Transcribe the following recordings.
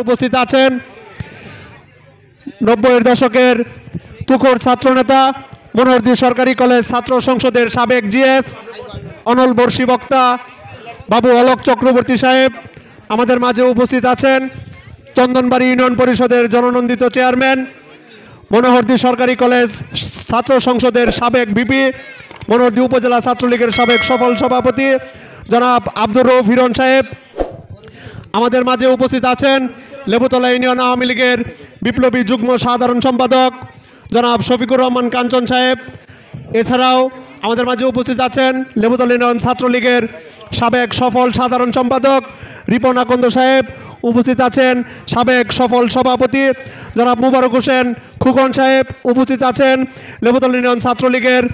উপস্থিত আছেন 90-এর দশকের তুখোড় ছাত্রনেতা মনোহরদী সরকারি কলেজ ছাত্র সংসদের সাবেক জিএস অনল বর্ষী বক্তা বাবু অলোক চক্রবর্তী সাহেব আমাদের মাঝে উপস্থিত আছেন। চন্দনবাড়ি ইউনিয়ন পরিষদের জননন্দিত চেয়ারম্যান, মনোহরদী সরকারি কলেজ ছাত্র সংসদের সাবেক ভিপি, মনোহরদী উপজেলা ছাত্রলীগের সাবেক সফল সভাপতি জনাব আব্দুর রউফ হিরণ সাহেব। আমাদের মাঝে উপস্থিত আছেন লেবুতলা ইউনিয়ন আওয়ামী লীগের বিপ্লবী যুগ্ম সাধারণ সম্পাদক জনাব শফিকুর রহমান কাঞ্চন সাহেব। এছাড়াও আমাদের মাঝে উপস্থিত আছেন লেবুতলা ইউনিয়ন ছাত্রলীগের সাবেক সফল সাধারণ সম্পাদক রিপন আকন্দ সাহেব। উপস্থিত আছেন সাবেক সফল সভাপতি জনাব মুবারক হোসেন খুকন সাহেব। উপস্থিত আছেন লেবুতলা ইউনিয়ন ছাত্রলীগের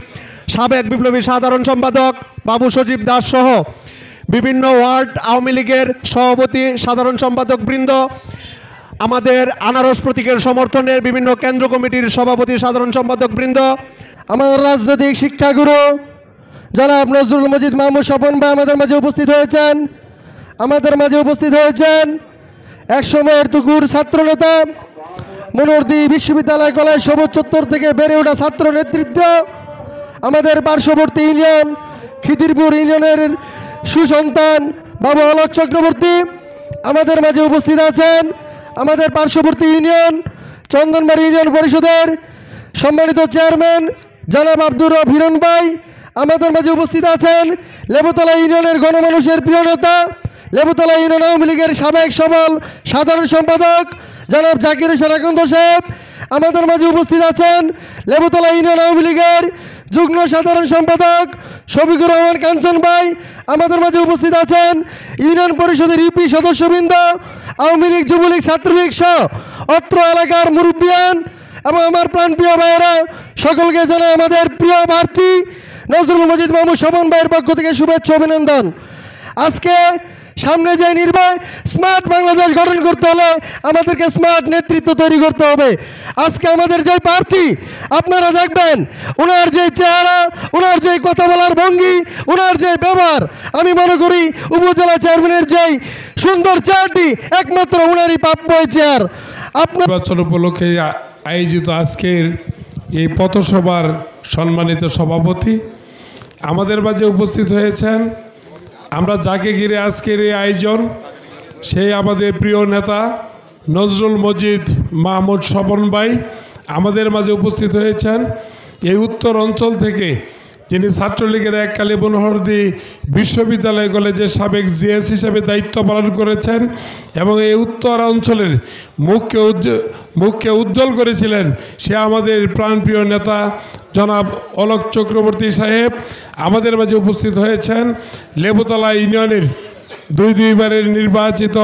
সাবেক বিপ্লবী সাধারণ সম্পাদক বাবু সজীব দাস সহ বিভিন্ন ওয়ার্ড আওয়ামী লীগের সভাপতি সাধারণ সম্পাদক বৃন্দ, আমাদের আনারস প্রতীকের সমর্থনের বিভিন্ন কেন্দ্র কমিটির সভাপতি সাধারণ সম্পাদক বৃন্দ, আমাদের রাজনৈতিক শিক্ষাগুরু জনাব নজরুল মজিদ মাহমুদ স্বপন ভাই আমাদের মাঝে উপস্থিত হয়েছেন। এক সময়ের তুকুর ছাত্রনেতা, মনোহরদী বিশ্ববিদ্যালয় কলেজ সবুজ চত্বর থেকে বেড়ে ওঠা ছাত্র নেতৃত্ব, আমাদের পার্শ্ববর্তী ইউনিয়ন খিদিরপুর ইউনিয়নের সুসন্তান বাবু অলোক চক্রবর্তী আমাদের মাঝে উপস্থিত আছেন। আমাদের পার্শ্ববর্তী ইউনিয়ন চন্দনবাড়ি ইউনিয়ন পরিষদের সম্মানিত চেয়ারম্যান জনাব আব্দুর রউফ হিরণ ভাই আমাদের মাঝে উপস্থিত আছেন। লেবুতলা ইউনিয়নের গণমানুষের প্রিয় নেতা, লেবুতলা ইউনিয়ন আওয়ামী লীগের সাবেক সফল সাধারণ সম্পাদক জনাব জাকির হোসেন আকন্দ সাহেব আমাদের মাঝে উপস্থিত আছেন। লেবুতলা ইউনিয়ন আওয়ামী লীগের যুগ্ম সাধারণ সম্পাদক শফিকুর রহমান কাঞ্চন ভাই আমাদের মাঝে উপস্থিত আছেন। ইউনিয়ন পরিষদের ইউপি সদস্যবৃন্দ, আওয়ামী লীগ, যুবলীগ, ছাত্রলীগ সহ অত্র এলাকার মুরব্বিয়ান এবং আমার প্রাণপ্রিয় ভাইয়েরা, সকলকে জানাই আমাদের প্রিয় প্রার্থী নজরুল মজিদ মাহমুদ স্বপন ভাইয়ের পক্ষ থেকে শুভেচ্ছা অভিনন্দন। আজকে সামনে যে স্মার্ট বাংলাদেশ গঠন করতে হলে আমাদেরকে স্মার্ট নেতৃত্ব তৈরি করতে হবে। আজকে আমাদের যে প্রার্থী আপনারা দেখবেন, ওনার যে চেহারা, ওনার যে কথা বলার ভঙ্গি, ওনার যে ব্যবহার, আমি মনে করি উপজেলা চেয়ারম্যানের যেই সুন্দর চেয়ারটি একমাত্র ওনারই প্রাপ্য চেয়ার। আপনার নির্বাচন উপলক্ষে আয়োজিত আজকের এই পথসভার সম্মানিত সভাপতি আমাদের মাঝে উপস্থিত হয়েছেন। আমরা যাকে ঘিরে আজকের এই আয়োজন, সেই আমাদের প্রিয় নেতা নজরুল মজিদ মাহমুদ স্বপন ভাই আমাদের মাঝে উপস্থিত হয়েছেন। এই উত্তর অঞ্চল থেকে যিনি ছাত্রলীগের এককালে মনোহরদী বিশ্ববিদ্যালয় কলেজের সাবেক জিএস হিসেবে দায়িত্ব পালন করেছেন এবং এই উত্তর অঞ্চলের মুখকে উজ্জ্বল করেছিলেন, সে আমাদের প্রাণপ্রিয় নেতা জনাব অলোক চক্রবর্তী সাহেব আমাদের মাঝে উপস্থিত হয়েছেন। লেবুতলা ইউনিয়নের দুইবারের নির্বাচিত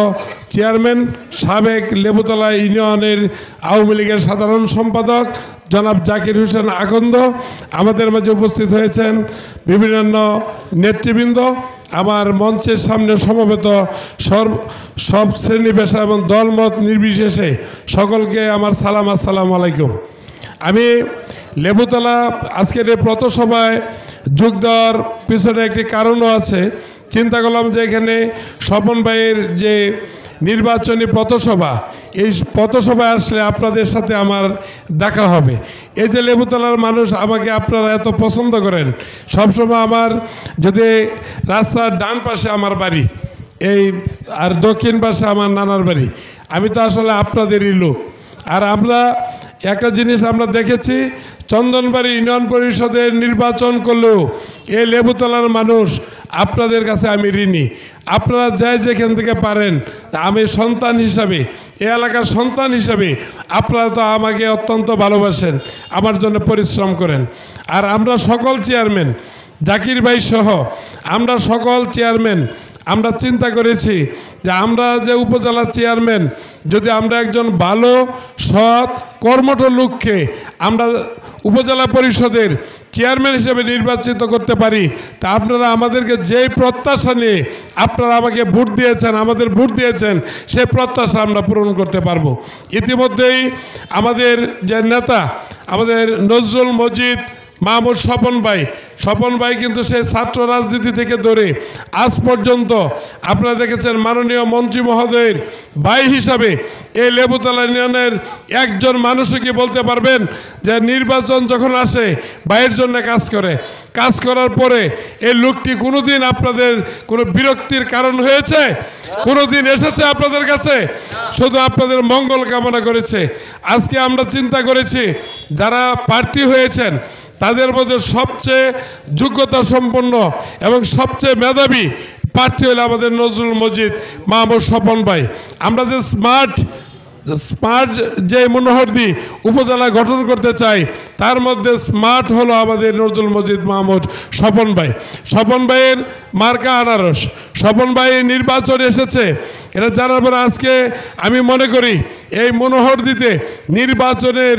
চেয়ারম্যান, সাবেক লেবুতলা ইউনিয়নের আওয়ামী লীগের সাধারণ সম্পাদক জনাব জাকির হোসেন আকন্দ আমাদের মাঝে উপস্থিত হয়েছেন। বিভিন্ন নেতৃবৃন্দ, আমার মঞ্চের সামনে সমবেত সব শ্রেণী পেশা এবং দলমত নির্বিশেষে সকলকে আমার সালাম, আসসালামু আলাইকুম। আমি লেবুতলা আজকের এই পথসভায় যোগ দেওয়ার পিছনে একটি কারণও আছে। চিন্তা করলাম যে এখানে স্বপন ভাইয়ের যে নির্বাচনী পথসভা, এই পথসভায় আসলে আপনাদের সাথে আমার দেখা হবে। এই যে লেবুতলার মানুষ আমাকে আপনারা এত পছন্দ করেন, সবসময় আমার যদি রাস্তার ডান পাশে আমার বাড়ি, আর দক্ষিণ পাশে আমার নানার বাড়ি, আমি তো আসলে আপনাদেরই লোক। আর আমরা একটা জিনিস আমরা দেখেছি, চন্দনবাড়ি ইউনিয়ন পরিষদের নির্বাচন করলেও এই লেবুতলার মানুষ আপনাদের কাছে আমি ঋণী। আপনারা যাই যেখান থেকে পারেন, আমি সন্তান হিসাবে, এই এলাকার সন্তান হিসাবে আপনারা তো আমাকে অত্যন্ত ভালোবাসেন, আমার জন্য পরিশ্রম করেন। আর আমরা সকল চেয়ারম্যান, জাকির ভাই সহ আমরা সকল চেয়ারম্যান আমরা চিন্তা করেছি যে আমরা যে উপজেলা চেয়ারম্যান, যদি আমরা একজন ভালো সৎ কর্মঠ লোককে আমরা উপজেলা পরিষদের চেয়ারম্যান হিসেবে নির্বাচিত করতে পারি, তা আপনারা আমাদেরকে যেই প্রত্যাশা নিয়ে আপনারা আমাকে ভোট দিয়েছেন, আমাদের ভোট দিয়েছেন, সেই প্রত্যাশা আমরা পূরণ করতে পারবো। ইতিমধ্যেই আমাদের যে নেতা, আমাদের নজরুল মজিদ মাহমুদ স্বপন ভাই কিন্তু সেই ছাত্র রাজনীতি থেকে ধরে আজ পর্যন্ত আপনারা দেখেছেন মাননীয় মন্ত্রী মহোদয়ের ভাই হিসাবে এই লেবুতলা ইউনিয়নের একজন মানুষও কি বলতে পারবেন যে নির্বাচন যখন আসে ভাইয়ের জন্য কাজ করার পরে এই লোকটি কোনোদিন আপনাদের কোনো বিরক্তির কারণ হয়েছে? কোনোদিন এসেছে আপনাদের কাছে? শুধু আপনাদের মঙ্গল কামনা করেছে। আজকে আমরা চিন্তা করেছি যারা প্রার্থী হয়েছেন তাদের মধ্যে সবচেয়ে যোগ্যতা সম্পন্ন এবং সবচেয়ে মেধাবী প্রার্থী হলো আমাদের নজরুল মজিদ মাহমুদ স্বপন ভাই। আমরা যে স্মার্ট যে মনোহরদী উপজেলা গঠন করতে চাই তার মধ্যে স্মার্ট হলো আমাদের নজরুল মজিদ মাহমুদ স্বপন ভাইয়ের মার্কা আনারস। স্বপন ভাই নির্বাচন এসেছে, এটা জানার পর আজকে আমি মনে করি এই মনোহরদীতে নির্বাচনের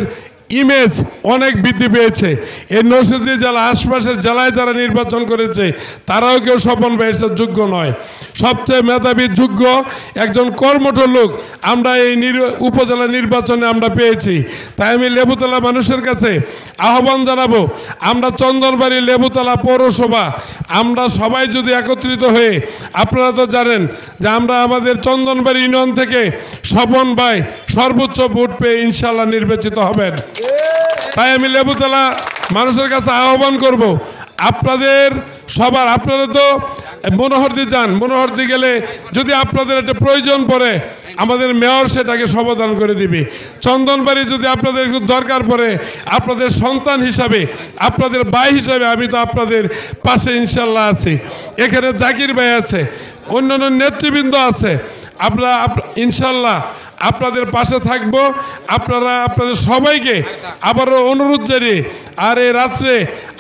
ইমেজ অনেক বৃদ্ধি পেয়েছে। এই নরসিংদী জেলা আশপাশের জেলায় যারা নির্বাচন করেছে তারাও কেউ স্বপন ভাইয়ের সাথে যোগ্য নয়। সবচেয়ে মেধাবী যোগ্য একজন কর্মঠ লোক আমরা এই উপজেলা নির্বাচনে আমরা পেয়েছি। তাই আমি লেবুতলা মানুষের কাছে আহ্বান জানাবো, আমরা চন্দনবাড়ি লেবুতলা পৌরসভা আমরা সবাই যদি একত্রিত হয়ে, আপনারা তো জানেন যে আমরা আমাদের চন্দনবাড়ি ইউনিয়ন থেকে স্বপন ভাই সর্বোচ্চ ভোট পেয়ে ইনশাল্লাহ নির্বাচিত হবেন। তাই আমি লেবুতলা মানুষের কাছে আহ্বান করব, আপনারা তো মনোহরদী যান, মনোহরদী গেলে যদি আপনাদের একটা প্রয়োজন পড়ে আমাদের মেয়র সেটাকে সমাধান করে দিবে। চন্দনবাড়ি যদি আপনাদের একটু দরকার পড়ে আপনাদের সন্তান হিসাবে, আপনাদের ভাই হিসাবে আমি তো আপনাদের পাশে ইনশাল্লাহ আছি। এখানে জাকির ভাই আছে, অন্যান্য নেতৃবৃন্দ আছে, আমরা ইনশাল্লাহ আপনাদের পাশে থাকবো। আপনাদের সবাইকে আবারও অনুরোধ জানিয়ে, আর এই রাত্রে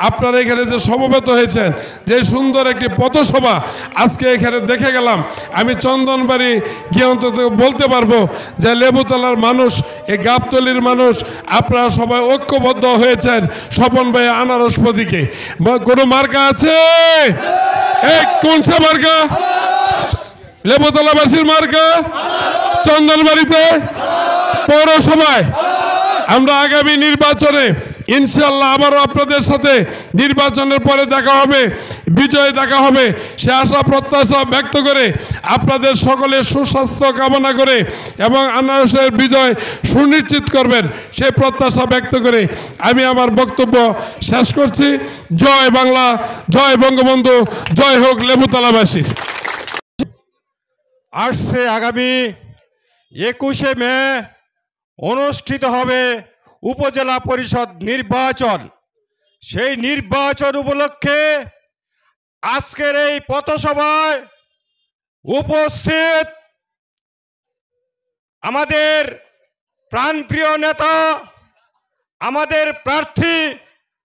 আপনারা এখানে যে সমবেত হয়েছেন, যে সুন্দর একটি পথসভা আজকে এখানে দেখে গেলাম, আমি চন্দনবাড়ি গিয়ে অন্তত বলতে পারবো যে লেবুতলার মানুষ, এই গাবতলির মানুষ আপনারা সবাই ঐক্যবদ্ধ হয়েছেন স্বপন ভাই আনারস প্রতীকে। কোনো মার্কা আছে? কোনটা মার্কা? লেবুতলাবাসীর মার্কা চন্দনবাড়িতে পৌরসভায়। আমরা আগামী নির্বাচনে ইনশাল্লাহ আবারও আপনাদের সাথে নির্বাচনের পরে দেখা হবে, বিজয় দেখা হবে, সে আশা প্রত্যাশা ব্যক্ত করে আপনাদের সকলের সুস্বাস্থ্য কামনা করে এবং আনারসের বিজয় সুনিশ্চিত করবেন সে প্রত্যাশা ব্যক্ত করে আমি আমার বক্তব্য শেষ করছি। জয় বাংলা, জয় বঙ্গবন্ধু, জয় হোক লেবুতলাবাসী। আসছে আগামী 21শে মে অনুষ্ঠিত হবে উপজেলা পরিষদ নির্বাচন। সেই নির্বাচন উপলক্ষে আজকের এই পথসভায় উপস্থিত আমাদের প্রাণপ্রিয় নেতা, আমাদের প্রার্থী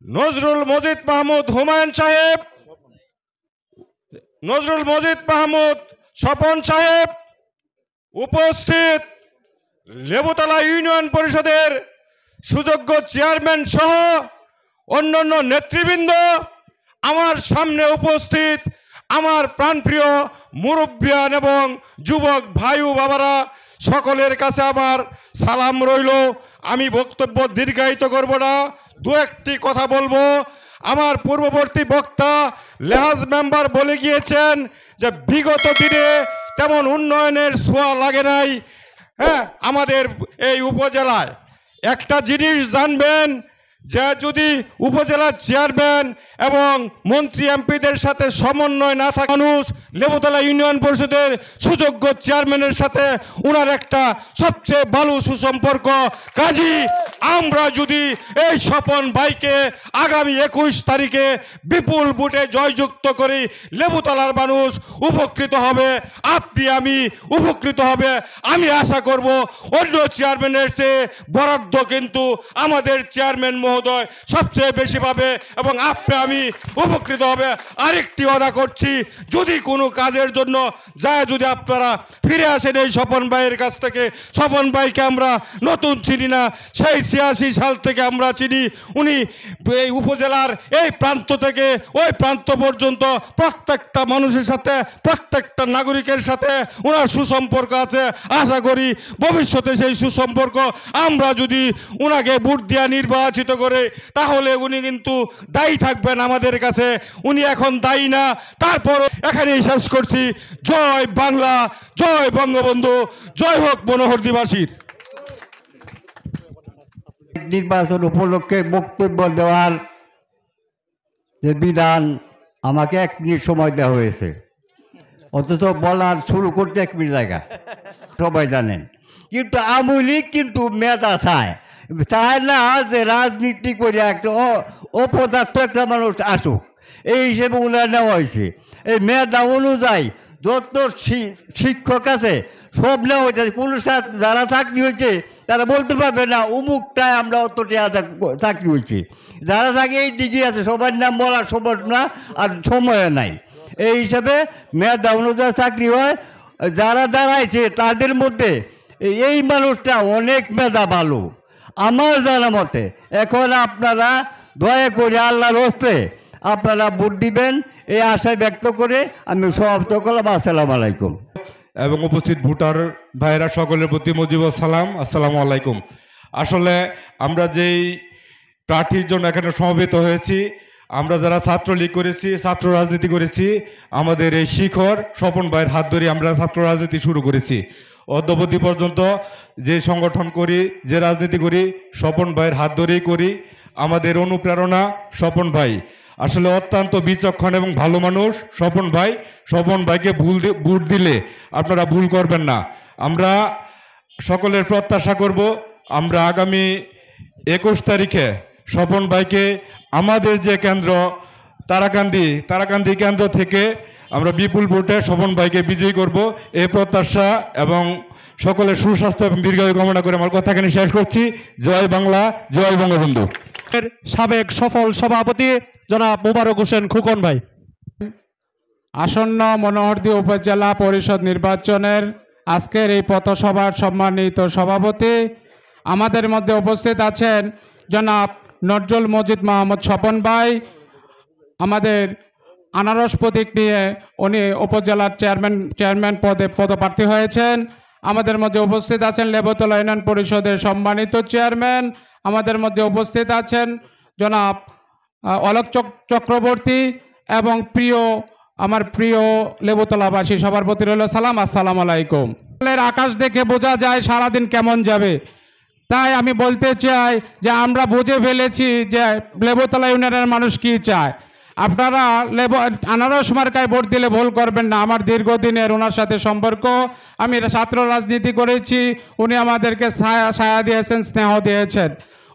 নজরুল মজিদ মাহমুদ হুমায়ুন সাহেব, নজরুল মজিদ মাহমুদ স্বপন সাহেব, উপস্থিত লেবুতলা ইউনিয়ন পরিষদের সুযোগ্য চেয়ারম্যান সহ অন্যান্য নেতৃবৃন্দ, আমার সামনে উপস্থিত আমার প্রাণপ্রিয় মুরব্বিয়ান এবং যুবক ভাই ও বাবারা, সকলের কাছে আমার সালাম রইল। আমি বক্তব্য দীর্ঘায়িত করব না, দু একটি কথা বলবো। আমার পূর্ববর্তী বক্তা লেহাজ মেম্বার বলে গিয়েছেন যে বিগত দিনে তেমন উন্নয়নের ছোঁয়া লাগে নাই। হ্যাঁ, আমাদের এই উপজেলায় একটা জিনিস জানবেন যে যদি উপজেলার চেয়ারম্যান এবং মন্ত্রী এমপিদের সাথে সমন্বয় না থাকে, মানুষ লেবুতলা ইউনিয়ন পরিষদের সুযোগ্য চেয়ারম্যানের সাথে ওনার একটা সবচেয়ে ভালো সুসম্পর্ক। কাজী আমরা যদি এই স্বপন ভাইকে আগামী 21 তারিখে বিপুল ভোটে জয়যুক্ত করি, লেবুতলার মানুষ উপকৃত হবে, আপনি আমি উপকৃত হবে। আমি আশা করব অন্য চেয়ারম্যানের চেয়ে বরাদ্দ কিন্তু আমাদের চেয়ারম্যান মহোদয় সবচেয়ে বেশি পাবে এবং আপনি আমি উপকৃত হবে। আরেকটি ওয়াদা করছি, যদি কোনো কাজের জন্য যায়, যদি আপনারা ফিরে আসেন এই স্বপন ভাইয়ের কাছ থেকে, স্বপন ভাইকে আমরা নতুন চিনি না, সেই 86 সাল থেকে আমরা চিনি। উনি এই উপজেলার এই প্রান্ত থেকে ওই প্রান্ত পর্যন্ত প্রত্যেকটা মানুষের সাথে, প্রত্যেকটা নাগরিকের সাথে ওনার সুসম্পর্ক আছে। আশা করি ভবিষ্যতে সেই সুসম্পর্ক আমরা যদি ওনাকে ভোট দিয়ে নির্বাচিত করে, তাহলে উনি কিন্তু দায়ী থাকবেন আমাদের কাছে। উনি এখন দায়ী না, তারপর এখানেই শেষ করছি। জয় বাংলা, জয় বঙ্গবন্ধু, জয় হোক মনোহরদীবাসীর। নির্বাচন উপলক্ষে বক্তব্য দেওয়ার যে বিধান, আমাকে 1 মিনিট সময় দেওয়া হয়েছে, অথচ বলার শুরু করতে 1 মিনিট জায়গা, সবাই জানেন। কিন্তু আওয়ামী লীগ কিন্তু মেধা চায় না যে রাজনীতি করে একটা অপদার্থ একটা মানুষ আসুক, এই হিসেবে উন্নয়ন নেওয়া হয়েছে। এই মেধা অনুযায়ী যত শিক্ষক আছে সব নেওয়া হয়েছে। কোনো যারা চাকরি হয়েছে তারা বলতে পারবে না উমুকটায় আমরা অত চাকরি হয়েছে। যারা থাকে এই দিকে আছে সবার নাম বলার সময় না, আর সময় নাই। এই হিসাবে মেধা অনুযায়ী চাকরি হয়। যারা দাঁড়াইছে তাদের মধ্যে এই মানুষটা অনেক মেধা ভালো আমার জানা মতে। এখন আপনারা দয়া করে আল্লাহর হস্তে আপনারা ভোট দিবেন, এই আশা ব্যক্ত করে আমি সমাপ্ত করলাম। আসসালামু আলাইকুম। এবং উপস্থিত ভোটার ভাইয়েরা সকলের প্রতি মুজিবুর সালাম, আসসালামু আলাইকুম। আসলে আমরা যেই প্রার্থীর জন্য এখানে সমবেত হয়েছি, আমরা যারা ছাত্রলীগ করেছি, ছাত্র রাজনীতি করেছি, আমাদের এই শিখর স্বপন ভাইয়ের হাত ধরে আমরা ছাত্র রাজনীতি শুরু করেছি। অদ্যাবধি পর্যন্ত যে সংগঠন করি, যে রাজনীতি করি, স্বপন ভাইয়ের হাত ধরেই করি। আমাদের অনুপ্রেরণা স্বপন ভাই, আসলে অত্যন্ত বিচক্ষণ এবং ভালো মানুষ স্বপন ভাই। স্বপন ভাইকে ভোট দিলে আপনারা ভুল করবেন না। আমরা সকলের প্রত্যাশা করব, আমরা আগামী 21 তারিখে স্বপন ভাইকে আমাদের যে কেন্দ্র তারাকান্দি কেন্দ্র থেকে আমরা বিপুল ভোটে স্বপন ভাইকে বিজয়ী করব, এই প্রত্যাশা এবং সকলের সুস্বাস্থ্য এবং দীর্ঘায়ু কামনা করে আমার কথা এখানে শেষ করছি। জয় বাংলা, জয় বঙ্গবন্ধু। সাবেক সফল সভাপতি জনাব মোবারক হোসেন খোকন ভাই। আসন্ন মনোহরদী উপজেলা পরিষদ নির্বাচনের আজকের এই পথসভার সম্মানিত সভাপতি, আমাদের মধ্যে উপস্থিত আছেন জনাব নজরুল মজিদ মাহমুদ স্বপন ভাই। আমাদের আনারস প্রতীক নিয়ে উনি উপজেলার চেয়ারম্যান পদে পদপ্রার্থী হয়েছেন। আমাদের মধ্যে উপস্থিত আছেন লেবুতলা ইউনিয়ন পরিষদের সম্মানিত চেয়ারম্যান। আমাদের মধ্যে উপস্থিত আছেন জনাব অলোক চক্রবর্তী এবং আমার প্রিয় লেবুতলাবাসী সবার প্রতি রইল সালাম, আসসালামু আলাইকুম। আকাশ দেখে বোঝা যায় সারাদিন কেমন যাবে, তাই আমি বলতে চাই যে আমরা বুঝে ফেলেছি যে লেবুতলা ইউনিয়নের মানুষ কি চায়। আপনারা আনারস মার্কায় ভোট দিলে ভুল করবেন না। আমার দীর্ঘদিনের ওনার সাথে সম্পর্ক, আমি ছাত্র রাজনীতি করেছি, উনি আমাদেরকে ছায়া দিয়েছেন, স্নেহ দিয়েছেন।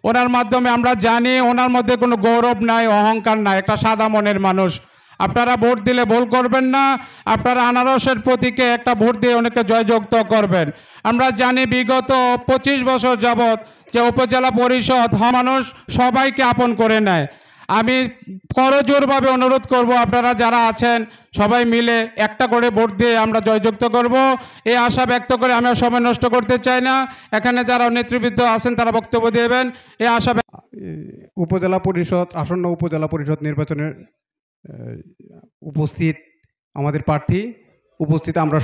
ওনার মাধ্যমে আমরা জানি ওনার মধ্যে কোনো গৌরব নাই, অহংকার নাই, একটা সাদা মনের মানুষ। আপনারা ভোট দিলে ভুল করবেন না। আপনারা আনারসের প্রতীকে একটা ভোট দিয়ে অনেকে জয়যুক্ত করবেন। আমরা জানি বিগত 25 বছর যাবৎ যে উপজেলা পরিষদ মানুষ সবাইকে আপন করে নেয়। আমি করজোরভাবে অনুরোধ করব, আপনারা যারা আছেন সবাই মিলে একটা করে ভোট দিয়ে আমরা জয়যুক্ত করব, এই আশা ব্যক্ত করে আমি সময় নষ্ট করতে চাই না। এখানে যারা নেতৃবৃন্দ আছেন তারা বক্তব্য দেবেন, এই আশা। উপজেলা পরিষদ, আসন্ন উপজেলা পরিষদ নির্বাচনের উপস্থিত আমাদের প্রার্থী, উপস্থিত আমরা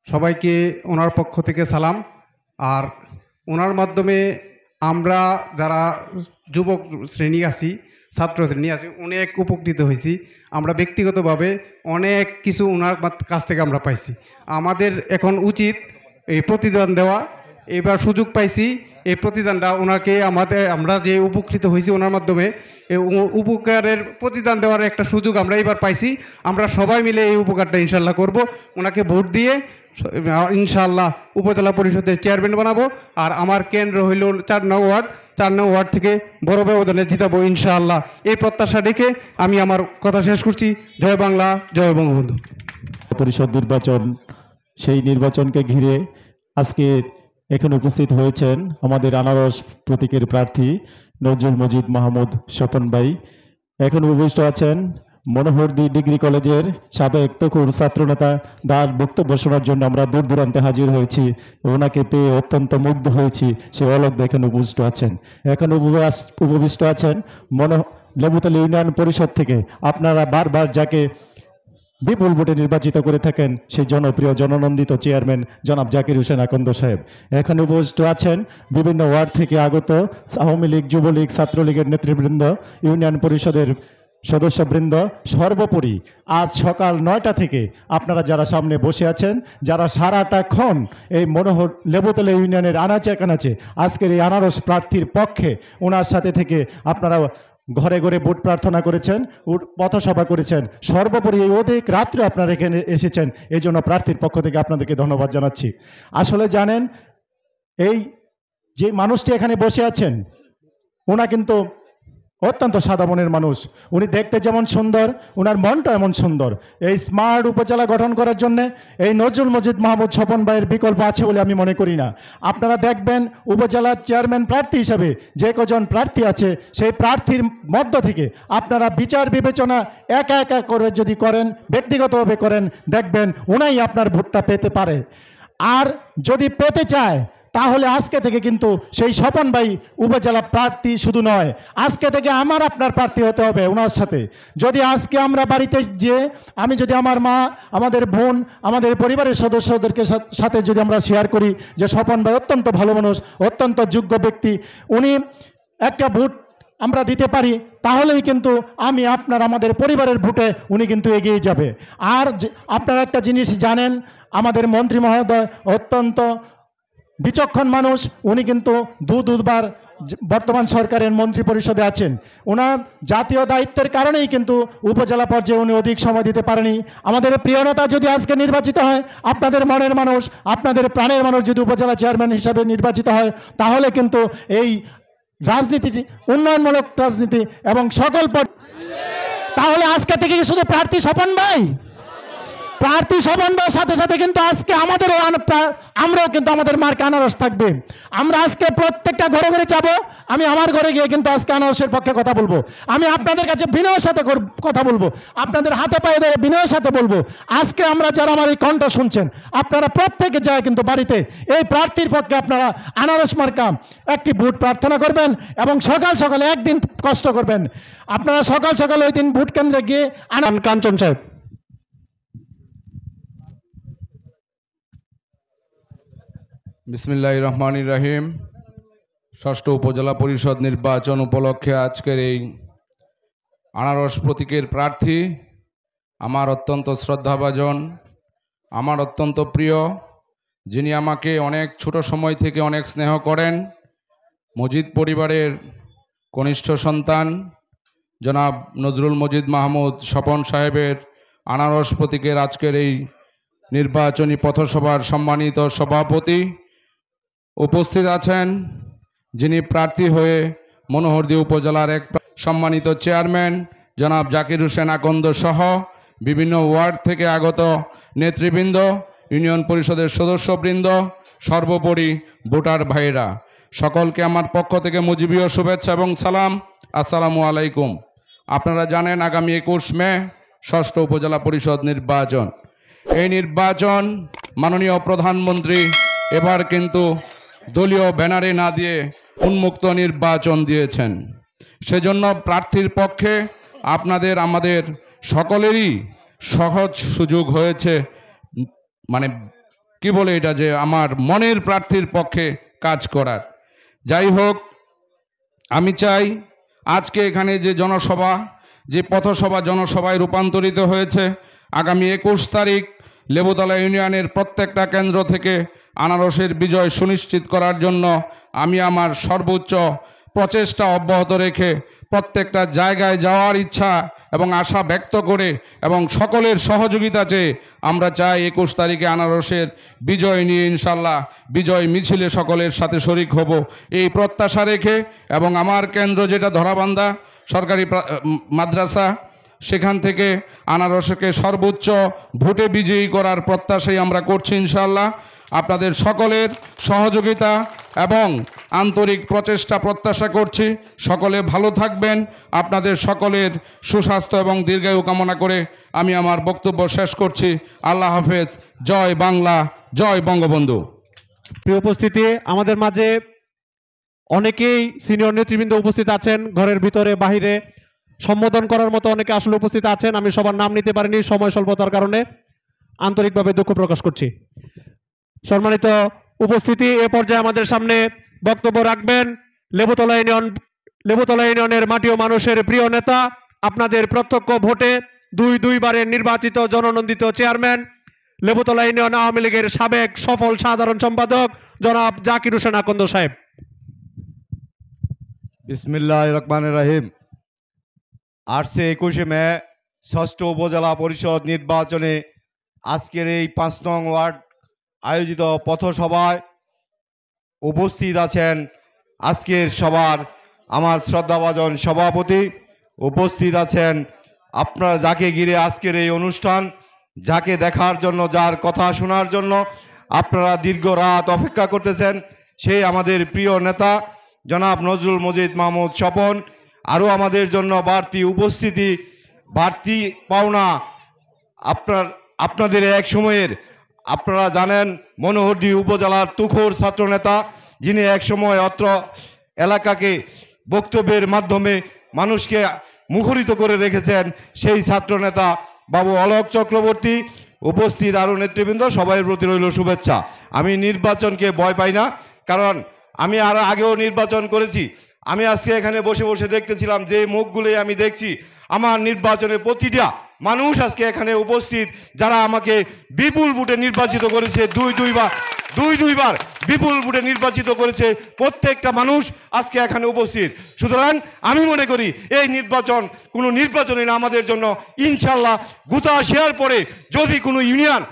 সবাইকে ওনার পক্ষ থেকে সালাম। আর ওনার মাধ্যমে আমরা যারা যুবক শ্রেণী আছি, ছাত্র শ্রেণী আছি, অনেক উপকৃত হয়েছি। আমরা ব্যক্তিগতভাবে অনেক কিছু ওনার কাছ থেকে আমরা পাইছি। আমাদের এখন উচিত এই প্রতিদান দেওয়া। এবার সুযোগ পাইছি, এই প্রতিদানটা ওনাকে আমরা যে উপকৃত হয়েছি ওনার মাধ্যমে, এই উপকারের প্রতিদান দেওয়ার একটা সুযোগ আমরা এবার পাইছি। আমরা সবাই মিলে এই উপকারটা ইনশাল্লাহ করব। ওনাকে ভোট দিয়ে ইনশাল্লাহ উপজেলা পরিষদের চেয়ারম্যান বানাবো। আর আমার কেন্দ্র হইল 4 নং ওয়ার্ড থেকে বড় ব্যবধানে জিতাবো ইনশাআল্লাহ। এই প্রত্যাশা রেখে আমি আমার কথা শেষ করছি। জয় বাংলা, জয় বঙ্গবন্ধু। পরিষদ নির্বাচন, সেই নির্বাচনকে ঘিরে আজকে এখানে উপস্থিত হয়েছেন আমাদের আনারস প্রতীকের প্রার্থী নজরুল মজিদ মাহমুদ স্বপন ভাই। এখন উপস্থিত আছেন মনোহরদী ডিগ্রি কলেজের সাবেক তকুর ছাত্রনেতা। তার বক্তব্য শোনার জন্য আমরা দূর দূরান্তে হাজির হয়েছি। ওনাকে পেয়ে অত্যন্ত মুগ্ধ হয়েছি। সে অলোক দেখেন উপস্থিত আছেন। এখন উপবিষ্ট আছেন লেবুতলা ইউনিয়ন পরিষদ থেকে। আপনারা বারবার যাকে বিপুল ভোটে নির্বাচিত করে থাকেন সেই জনপ্রিয় জননন্দিত চেয়ারম্যান জনাব জাকির হোসেন আকন্দ সাহেব। এখানে উপস্থিত আছেন বিভিন্ন ওয়ার্ড থেকে আগত আওয়ামী লীগ, যুবলীগ, ছাত্রলীগের নেতৃবৃন্দ, ইউনিয়ন পরিষদের সদস্যবৃন্দ, সর্বোপরি আজ সকাল 9টা থেকে আপনারা যারা সামনে বসে আছেন, যারা সারাটাক্ষণ এই মনোহর লেবুতলা ইউনিয়নের আনাচে কানাচে আজকের এই আনারস প্রার্থীর পক্ষে ওনার সাথে থেকে আপনারা ঘরে ঘরে ভোট প্রার্থনা করেছেন, পথসভা করেছেন, সর্বোপরি এই অধিক রাত্রে আপনারা এখানে এসেছেন, এই জন্য প্রার্থীর পক্ষ থেকে আপনাদেরকে ধন্যবাদ জানাচ্ছি। আসলে জানেন, এই যে মানুষটি এখানে বসে আছেন ওনা কিন্তু অত্যন্ত সাদা মনের মানুষ। উনি দেখতে যেমন সুন্দর, ওনার মনটা এমন সুন্দর। এই স্মার্ট উপজেলা গঠন করার জন্য এই নজরুল মজিদ মাহমুদ স্বপন ভাইয়ের বিকল্প আছে বলে আমি মনে করি না। আপনারা দেখবেন উপজেলার চেয়ারম্যান প্রার্থী হিসাবে যে কজন প্রার্থী আছে সেই প্রার্থীর মধ্য থেকে আপনারা বিচার বিবেচনা একা একা করে যদি করেন, ব্যক্তিগতভাবে করেন, দেখবেন ওনাই আপনার ভোটটা পেতে পারে। আর যদি পেতে চায় তাহলে আজকে থেকে কিন্তু সেই স্বপন ভাই উপজেলা প্রার্থী শুধু নয়, আজকে থেকে আমার আপনার প্রার্থী হতে হবে ওনার সাথে। যদি আজকে আমরা বাড়িতে যে আমি যদি আমার মা, আমাদের বোন, আমাদের পরিবারের সদস্যদেরকে সাথে যদি আমরা শেয়ার করি যে স্বপন ভাই অত্যন্ত ভালো মানুষ, অত্যন্ত যোগ্য ব্যক্তি, উনি একটা ভোট আমরা দিতে পারি, তাহলেই কিন্তু আমি আপনার আমাদের পরিবারের ভোটে উনি কিন্তু এগিয়ে যাবে। আর আপনারা একটা জিনিস জানেন, আমাদের মন্ত্রী মহোদয় অত্যন্ত বিচক্ষণ মানুষ। উনি কিন্তু দুবার বর্তমান সরকারের মন্ত্রী পরিষদে আছেন। ওনার জাতীয় দায়িত্বের কারণেই কিন্তু উপজেলা পর্যায়ে উনি অধিক সময় দিতে পারেনি। আমাদের প্রিয় নেতা যদি আজকে নির্বাচিত হয়, আপনাদের মনের মানুষ, আপনাদের প্রাণের মানুষ যদি উপজেলা চেয়ারম্যান হিসাবে নির্বাচিত হয়, তাহলে কিন্তু এই রাজনীতি, উন্নয়নমূলক রাজনীতি এবং সকল তাহলে আজকে থেকে শুধু প্রার্থী স্বপন ভাই, প্রার্থী স্বপন ভাইয়ের সাথে সাথে কিন্তু আজকে আমরাও কিন্তু আমাদের মার্কা আনারস থাকবে। আমরা আজকে প্রত্যেকটা ঘরে ঘরে যাবো। আমি আমার ঘরে গিয়ে কিন্তু আজকে আনারসের পক্ষে কথা বলবো। আমি আপনাদের কাছে বিনয়ের সাথে কথা বলবো, আপনাদের হাতে পায়ে ধরে বিনয়ের সাথে বলবো, আজকে আমরা যারা আমার এই কণ্ঠ শুনছেন, আপনারা প্রত্যেকে যায় কিন্তু বাড়িতে এই প্রার্থীর পক্ষে আপনারা আনারস মার্কা একটি ভোট প্রার্থনা করবেন এবং সকাল সকালে একদিন কষ্ট করবেন। আপনারা সকাল সকালে ওই দিন ভোট কেন্দ্রে গিয়ে কাঞ্চন সাহেব। বিসমিল্লাহির রহমানির রহিম। ষষ্ঠ উপজেলা পরিষদ নির্বাচন উপলক্ষে আজকের এই আনারস প্রতীকের প্রার্থী আমার অত্যন্ত শ্রদ্ধাভাজন, আমার অত্যন্ত প্রিয়, যিনি আমাকে অনেক ছোট সময় থেকে অনেক স্নেহ করেন, মজিদ পরিবারের কনিষ্ঠ সন্তান জনাব নজরুল মজিদ মাহমুদ স্বপন সাহেবের আনারস প্রতীকের আজকের এই নির্বাচনী পথসভার সম্মানিত সভাপতি উপস্থিত আছেন, যিনি প্রার্থী হয়ে মনোহরদী উপজেলার এক সম্মানিত চেয়ারম্যান জনাব জাকির হোসেন আকন্দ সহ বিভিন্ন ওয়ার্ড থেকে আগত নেতৃবৃন্দ, ইউনিয়ন পরিষদের সদস্যবৃন্দ, সর্বোপরি ভোটার ভাইয়েরা, সকলকে আমার পক্ষ থেকে মুজিবীয় শুভেচ্ছা এবং সালাম। আসসালামু আলাইকুম। আপনারা জানেন আগামী 21 মে ষষ্ঠ উপজেলা পরিষদ নির্বাচন। এই নির্বাচন মাননীয় প্রধানমন্ত্রী এবার কিন্তু দলীয় ব্যানারে না দিয়ে উন্মুক্ত নির্বাচন দিয়েছেন। সেজন্য প্রার্থীর পক্ষে আপনাদের আমাদের সকলেরই সহজ সুযোগ হয়েছে, মানে কি বলে এটা, যে আমার মনের প্রার্থীর পক্ষে কাজ করার। যাই হোক, আমি চাই আজকে এখানে যে জনসভা, যে পথসভা জনসভায় রূপান্তরিত হয়েছে, আগামী 21 তারিখ লেবুতলা ইউনিয়নের প্রত্যেকটা কেন্দ্র থেকে আনারসের বিজয় সুনিশ্চিত করার জন্য আমি আমার সর্বোচ্চ প্রচেষ্টা অব্যাহত রেখে প্রত্যেকটা জায়গায় যাওয়ার ইচ্ছা এবং আশা ব্যক্ত করে এবং সকলের সহযোগিতা চেয়ে আমরা চাই 21 তারিখে আনারসের বিজয় নিয়ে ইনশাল্লাহ বিজয় মিছিলে সকলের সাথে শরিক হব, এই প্রত্যাশা রেখে এবং আমার কেন্দ্র যেটা ধরাবান্ধা সরকারি মাদ্রাসা, সেখান থেকে আনারসকে সর্বোচ্চ ভোটে বিজয়ী করার প্রত্যাশাই আমরা করছি ইনশাল্লাহ। আপনাদের সকলের সহযোগিতা এবং আন্তরিক প্রচেষ্টা প্রত্যাশা করছি। সকলে ভালো থাকবেন। আপনাদের সকলের সুস্বাস্থ্য এবং দীর্ঘায়ু কামনা করে আমি আমার বক্তব্য শেষ করছি। আল্লাহ হাফেজ। জয় বাংলা, জয় বঙ্গবন্ধু। প্রিয় উপস্থিতি, আমাদের মাঝে অনেকেই সিনিয়র নেতৃবৃন্দ উপস্থিত আছেন, ঘরের ভিতরে বাহিরে। সম্বোধন করার মতো অনেকে আসলে উপস্থিত আছেন, আমি সবার নাম নিতে পারিনি সময় স্বল্পতার কারণে, আন্তরিকভাবে দুঃখ প্রকাশ করছি। সম্মানিত উপস্থিতি, এ পর্যায়ে আমাদের সামনে বক্তব্য রাখবেন লেবুতলা ইউনিয়নের মাটি ও মানুষের প্রিয় নেতা, আপনাদের প্রত্যক্ষ ভোটে দুইবারের নির্বাচিত জননন্দিত চেয়ারম্যান, লেবুতলা ইউনিয়ন আওয়ামী লীগের সাবেক সফল সাধারণ সম্পাদক জনাব জাকির হোসেন আকন্দ সাহেব। বিসমিল্লাহির রহমানির রহিম। 21 মে 6ষ্ঠ উপজেলা পরিষদ নির্বাচনে আজকের এই 5 নং ওয়ার্ড আয়োজিত পথসভায় উপস্থিত আছেন আজকের সবার আমার শ্রদ্ধাভাজন সভাপতি, উপস্থিত আছেন আপনারা যাকে ঘিরে আজকের এই অনুষ্ঠান, যাকে দেখার জন্য, যার কথা শোনার জন্য আপনারা দীর্ঘ রাত অপেক্ষা করতেছেন, সেই আমাদের প্রিয় নেতা জনাব নজরুল মজিদ মাহমুদ স্বপন। আরও আমাদের জন্য বাড়তি উপস্থিতি, বাড়তি পাওনা আপনাদের এক সময়ের, আপনারা জানেন মনোহরদী উপজেলার তুখোর ছাত্রনেতা, যিনি এক সময় অত্র এলাকাকে বক্তব্যের মাধ্যমে মানুষকে মুখরিত করে রেখেছেন, সেই ছাত্রনেতা বাবু অলোক চক্রবর্তী। উপস্থিত আরও নেতৃবৃন্দ, সবাই প্রতি রইল শুভেচ্ছা। আমি নির্বাচনকে ভয় পাই না, কারণ আমি আর আগেও নির্বাচন করেছি। আমি আজকে এখানে বসে বসে দেখতেছিলাম যে মুখগুলোই আমি দেখছি, আমার নির্বাচনের প্রতিটা মানুষ আজকে এখানে উপস্থিত, যারা আমাকে বিপুল ভোটে নির্বাচিত করেছে, দুইবার বিপুল ভোটে নির্বাচিত করেছে, প্রত্যেকটা মানুষ আজকে এখানে উপস্থিত। সুতরাং আমি মনে করি এই নির্বাচন কোনো নির্বাচনই না আমাদের জন্য। ইনশাল্লাহ গুতা শেয়ার পরে যদি কোনো ইউনিয়ন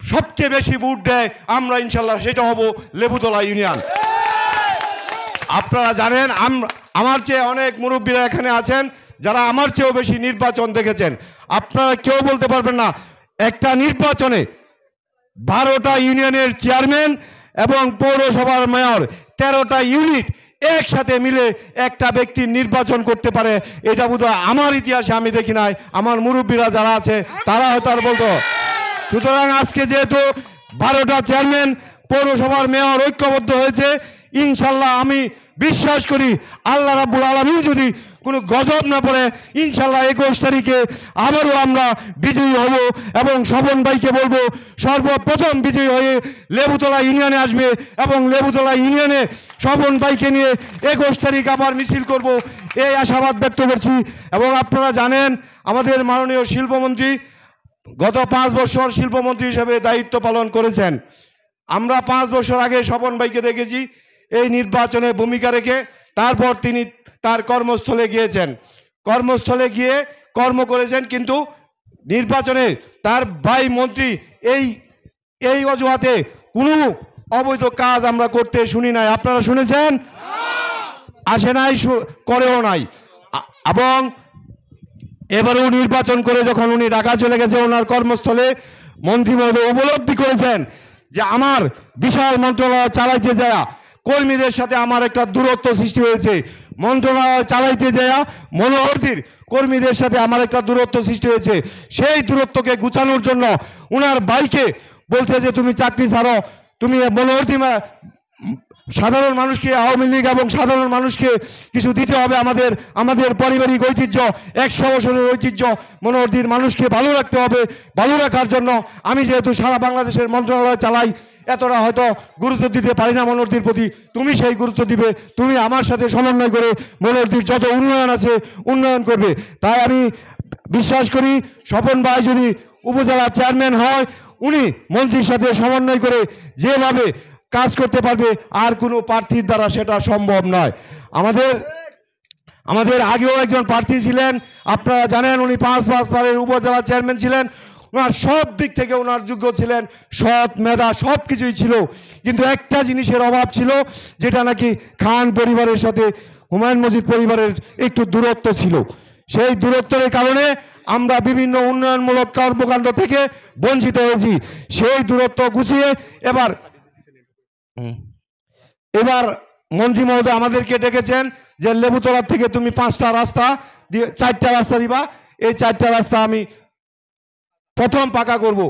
সবচেয়ে বেশি ভোট দেয়, আমরা ইনশাল্লাহ সেটা হব লেবুতলা ইউনিয়ন। আপনারা জানেন আমার চেয়ে অনেক মুরব্বীরা এখানে আছেন, যারা আমার চেয়েও বেশি নির্বাচন দেখেছেন। আপনারা কেউ বলতে পারবেন না একটা নির্বাচনে 12টা ইউনিয়নের চেয়ারম্যান এবং পৌরসভার মেয়র 13টা ইউনিট একসাথে মিলে একটা ব্যক্তির নির্বাচন করতে পারে, এটা বোধহয় আমার ইতিহাসে আমি দেখি নাই। আমার মুরব্বীরা যারা আছে তারা হয়তো আর বলতো। সুতরাং আজকে যেহেতু 12টা চেয়ারম্যান, পৌরসভার মেয়র ঐক্যবদ্ধ হয়েছে, ইনশাল্লাহ আমি বিশ্বাস করি আল্লাহ রাব্বুল আলামিন যদি কোনো গজব না পড়ে, ইনশাল্লাহ 21 তারিখে আবারও আমরা বিজয়ী হব এবং স্বপন ভাইকে বলবো সর্বপ্রথম বিজয়ী হয়ে লেবুতলা ইউনিয়নে আসবে এবং লেবুতলা ইউনিয়নে স্বপন ভাইকে নিয়ে 21 তারিখ আবার মিছিল করব, এই আশাবাদ ব্যক্ত করছি। এবং আপনারা জানেন আমাদের মাননীয় শিল্পমন্ত্রী গত 5 বছর শিল্পমন্ত্রী হিসেবে দায়িত্ব পালন করেছেন। আমরা 5 বছর আগে স্বপন ভাইকে দেখেছি এই নির্বাচনে ভূমিকা রেখে, তারপর তিনি তার কর্মস্থলে গিয়েছেন, কর্মস্থলে গিয়ে কর্ম করেছেন, কিন্তু নির্বাচনে তার ভাই মন্ত্রী এই অজুহাতে কোনো অবৈধ কাজ আমরা করতে শুনি নাই। আপনারা শুনেছেন? আসে নাই, করেও নাই। এবং এবারেও নির্বাচন করে যখন উনি ঢাকা চলে গেছে ওনার কর্মস্থলে, মন্ত্রী মহোদয় উপলব্ধি করেছেন যে আমার বিশাল মন্ত্রণালয় চালাইতে যায় কর্মীদের সাথে আমার একটা দূরত্ব সৃষ্টি হয়েছে, মন্ত্রণালয় চালাইতে যায় মনোহরদীর কর্মীদের সাথে আমার একটা দূরত্ব সৃষ্টি হয়েছে। সেই দূরত্বকে গুছানোর জন্য উনার ভাইকে বলছে যে তুমি চাকরি ছাড়ো, তুমি মনোহরদী সাধারণ মানুষকে, আওয়ামী লীগ এবং সাধারণ মানুষকে কিছু দিতে হবে। আমাদের পারিবারিক ঐতিহ্য, 100 বছরের ঐতিহ্য, মনোহরদীর মানুষকে ভালো রাখতে হবে। ভালো রাখার জন্য আমি যেহেতু সারা বাংলাদেশের মন্ত্রণালয় চালাই, এতটা হয়তো গুরুত্ব দিতে পারি না মনোহরদীর প্রতি, তুমি সেই গুরুত্ব দিবে, তুমি আমার সাথে সমন্বয় করে মনোহরদীর যত উন্নয়ন আছে উন্নয়ন করবে। তাই আমি বিশ্বাস করি স্বপন ভাই যদি উপজেলা চেয়ারম্যান হয়, উনি মন্ত্রীর সাথে সমন্বয় করে যেভাবে কাজ করতে পারবে, আর কোনো প্রার্থীর দ্বারা সেটা সম্ভব নয়। আমাদের আগেও একজন প্রার্থী ছিলেন, আপনারা জানেন, উনি 5 বারের উপজেলা চেয়ারম্যান ছিলেন। ওনার সব দিক থেকে ওনার যোগ্য ছিলেন, সৎ মেধা সব কিছুই ছিল, কিন্তু একটা জিনিসের অভাব ছিল, যেটা নাকি খান পরিবারের সাথে হুমায়ুন মজিদ পরিবারের একটু দূরত্ব ছিল। সেই দূরত্বের কারণে আমরা বিভিন্ন উন্নয়নমূলক কর্মকাণ্ড থেকে বঞ্চিত হয়েছি। সেই দূরত্ব গুছিয়ে এবার মন্ত্রী মহোদয় আমাদেরকে ডেকেছেন যে লেবুতলার থেকে তুমি 4টা রাস্তা দিবা, এই 4টা রাস্তা আমি প্রথম পাকা করব।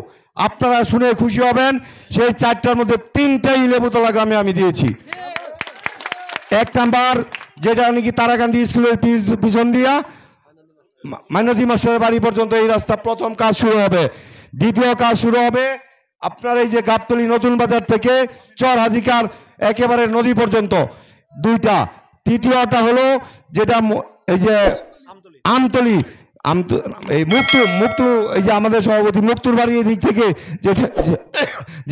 আপনারা শুনে খুশি হবেন, সেই 4টার মধ্যে 3টাই লেবুতলা গ্রামে আমি দিয়েছি। 1 নাম্বার যেটা নাকি তারাকান্দি স্কুলের পিছন দিয়া মাইনতি মাস্টারের বাড়ি পর্যন্ত এই রাস্তা প্রথম কাজ শুরু হবে। দ্বিতীয় কাজ শুরু হবে আপনার এই যে গাবতলী নতুন বাজার থেকে চর হাজিকার একেবারে নদী পর্যন্ত, দুইটা। তৃতীয়টা হলো যেটা এই যে আমতলী এই মুক্তু এই যে আমাদের সভাপতি মুক্তুর বাড়ি এই দিক থেকে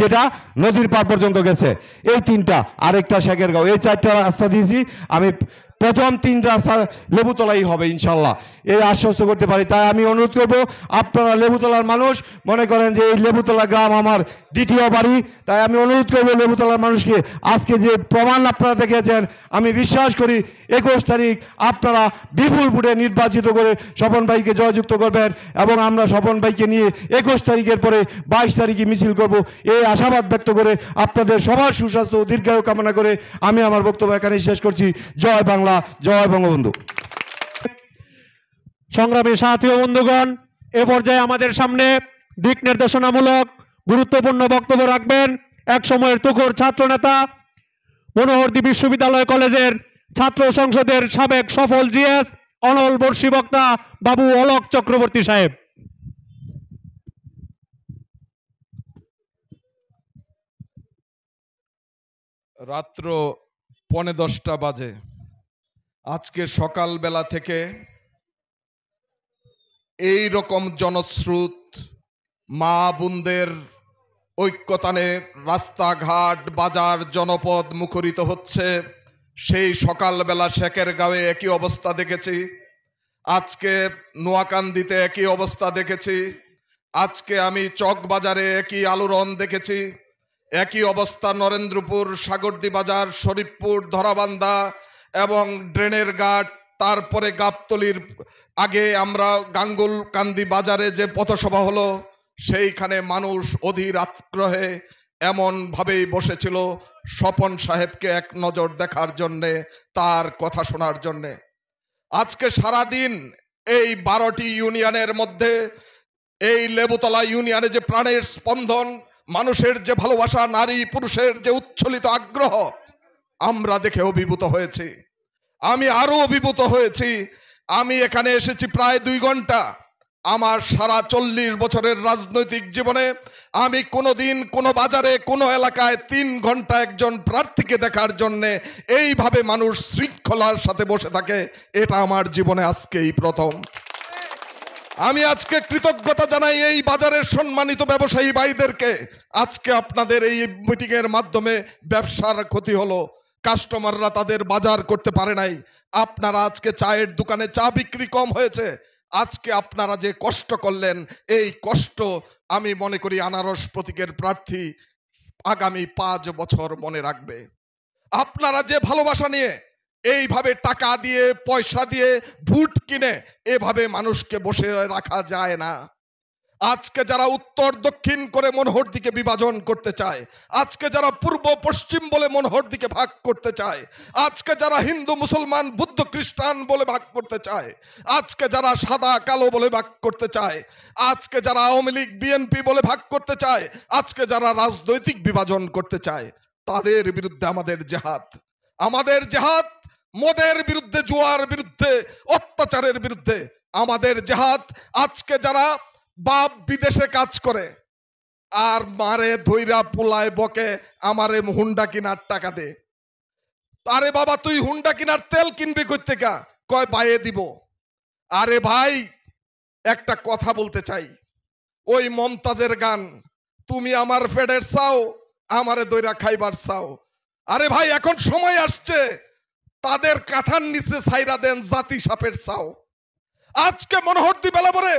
যেটা নদীর পার পর্যন্ত গেছে, এই তিনটা, আরেকটা শেখেরগাঁও, এই চারটা রাস্তা দিয়েছি আমি। প্রথম তিন রাস্তা লেবুতলাই হবে ইনশাল্লাহ, এই আশ্বস্ত করতে পারি। তাই আমি অনুরোধ করব, আপনারা লেবুতলার মানুষ, মনে করেন যে এই লেবুতলা গ্রাম আমার দ্বিতীয় বাড়ি, তাই আমি অনুরোধ করব লেবুতলার মানুষকে, আজকে যে প্রমাণ আপনারা দেখেছেন, আমি বিশ্বাস করি 21 তারিখ আপনারা বিপুল ভোটে নির্বাচিত করে স্বপন ভাইকে জয়যুক্ত করবেন, এবং আমরা স্বপন ভাইকে নিয়ে 21 তারিখের পরে 22 তারিখে মিছিল করব, এই আশাবাদ ব্যক্ত করে আপনাদের সবার সুস্বাস্থ্য ও দীর্ঘায়ু কামনা করে আমি আমার বক্তব্য এখানে শেষ করছি। জয় বাংলা, জয় বঙ্গবন্ধু। সংগ্রামী সাথী ও বন্ধুগণ, এ পর্যায়ে আমাদের সামনে দিক নির্দেশনামূলক গুরুত্বপূর্ণ বক্তব্য রাখবেন এক সময়ের তুখোড় ছাত্রনেতা, মনোহরদী বিশ্ববিদ্যালয় কলেজের ছাত্র সংসদের সাবেক সফল জিএস, অনল বর্ষী বক্তা বাবু অলোক চক্রবর্তী সাহেব। রাত্র 10:15 বাজে। আজকে সকালবেলা থেকে এই রকম জনস্রোত, মা বোনদের ঐক্যতানে রাস্তাঘাট বাজার জনপদ মুখরিত হচ্ছে। সেই সকালবেলা শেখেরগাঁওয়ে একই অবস্থা দেখেছি, আজকে নোয়াকান্দিতে একই অবস্থা দেখেছি, আজকে আমি চকবাজারে একই আলোড়ন দেখেছি, একই অবস্থা নরেন্দ্রপুর, সাগরদী বাজার, শরীফপুর, ধরাবান্ধা এবং ড্রেনের ঘাট, তারপরে গাবতলীর আগে আমরা গাঙ্গুলকান্দি বাজারে যে পথসভা হলো, সেইখানে মানুষ অধীর আগ্রহে এমনভাবেই বসেছিল স্বপন সাহেবকে এক নজর দেখার জন্যে, তার কথা শোনার জন্যে। আজকে সারাদিন এই 12টি ইউনিয়নের মধ্যে এই লেবুতলা ইউনিয়নে যে প্রাণের স্পন্দন, মানুষের যে ভালোবাসা, নারী পুরুষের যে উচ্ছ্বলিত আগ্রহ, আমরা দেখে অভিভূত হয়েছি। আমি আরো অভিভূত হয়েছি। আমি এখানে এসেছি প্রায় 2 ঘন্টা। আমার সারা 40 বছরের রাজনৈতিক জীবনে আমি কোনোদিন কোনো বাজারে কোনো এলাকায় 3 ঘন্টা একজন প্রার্থীকে দেখার জন্যে এইভাবে মানুষ শৃঙ্খলার সাথে বসে থাকে, এটা আমার জীবনে আজকেই প্রথম। আমি আজকে কৃতজ্ঞতা জানাই এই বাজারের সম্মানিত ব্যবসায়ী ভাইদেরকে। আজকে আপনাদের এই মিটিংয়ের মাধ্যমে ব্যবসার ক্ষতি হলো, কাস্টমাররা তাদের বাজার করতে পারে নাই। আপনারা আজকে চায়ের দোকানে চা বিক্রি কম হয়েছে, আজকে আপনারা যে কষ্ট করলেন, এই কষ্ট আমি মনে করি আনারস প্রতীকের প্রার্থী আগামী 5 বছর মনে রাখবে। আপনারা যে ভালোবাসা নিয়ে এইভাবে টাকা দিয়ে পয়সা দিয়ে ভোট কিনে এভাবে মানুষকে বসে রাখা যায় না। আজকে যারা উত্তর দক্ষিণ করে মনোহরদীকে বিভাজন করতে চায়, আজকে যারা পূর্ব পশ্চিম বলে মনোহরদীকে ভাগ করতে চায়, আজকে যারা হিন্দু মুসলমান বুদ্ধ খ্রিস্টান বলে ভাগ করতে চায়, আজকে যারা সাদা কালো বলে ভাগ করতে চায়, আজকে যারা আওয়ামী লীগ বিএনপি বলে ভাগ করতে চায়, আজকে যারা রাজনৈতিক বিভাজন করতে চায়, তাদের বিরুদ্ধে আমাদের জেহাদ। আমাদের জেহাদ মদের বিরুদ্ধে, জুয়ার বিরুদ্ধে, অত্যাচারের বিরুদ্ধে আমাদের জেহাদ। আজকে যারা বাপ বিদেশে কাজ করে আর মারে ধইরা পোলায় বকে, আমারে হুন্ডা কিনার টাকা দে। আরে বাবা, তুই হুন্ডা কিনার তেল কিনবি কই থেকে? কয় বাইয়ে দিব। আরে ভাই, একটা কথা বলতে চাই, ওই মমতাজের গান, তুমি আমার ফেডের চাও, আমারে দইরা খাইবার চাও। আরে ভাই, এখন সময় আসছে, তাদের কাঁথার নিচে ছাইরা দেন জাতি সাপের চাও। আজকে মনোহরদী বেলাবরে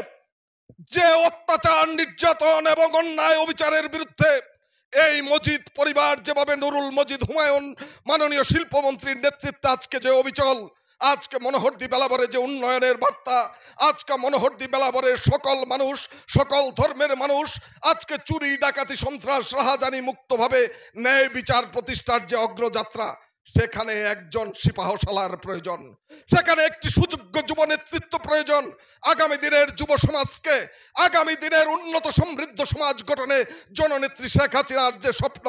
যে অত্যাচার, নির্যাতন এবং অন্যায় অবিচারের বিরুদ্ধে এই মজিদ পরিবার যেভাবে নুরুল মজিদ হুমায়ুন মাননীয় শিল্পমন্ত্রীর নেতৃত্বে আজকে যে অবিচল, আজকে মনোহরদী বেলাবরে যে উন্নয়নের বার্তা, আজকে মনোহরদী বেলাবরে সকল মানুষ, সকল ধর্মের মানুষ আজকে চুরি ডাকাতি সন্ত্রাস রাহাজানি মুক্তভাবে ন্যায় বিচার প্রতিষ্ঠার যে অগ্রযাত্রা, সেখানে একজন সিপাহশালার প্রয়োজন, সেখানে একটি সুযোগ্য যুব নেতৃত্ব প্রয়োজন। আগামী দিনের যুব সমাজকে, আগামী দিনের উন্নত সমৃদ্ধ সমাজ গঠনে জননেত্রী শেখ হাসিনার যে স্বপ্ন,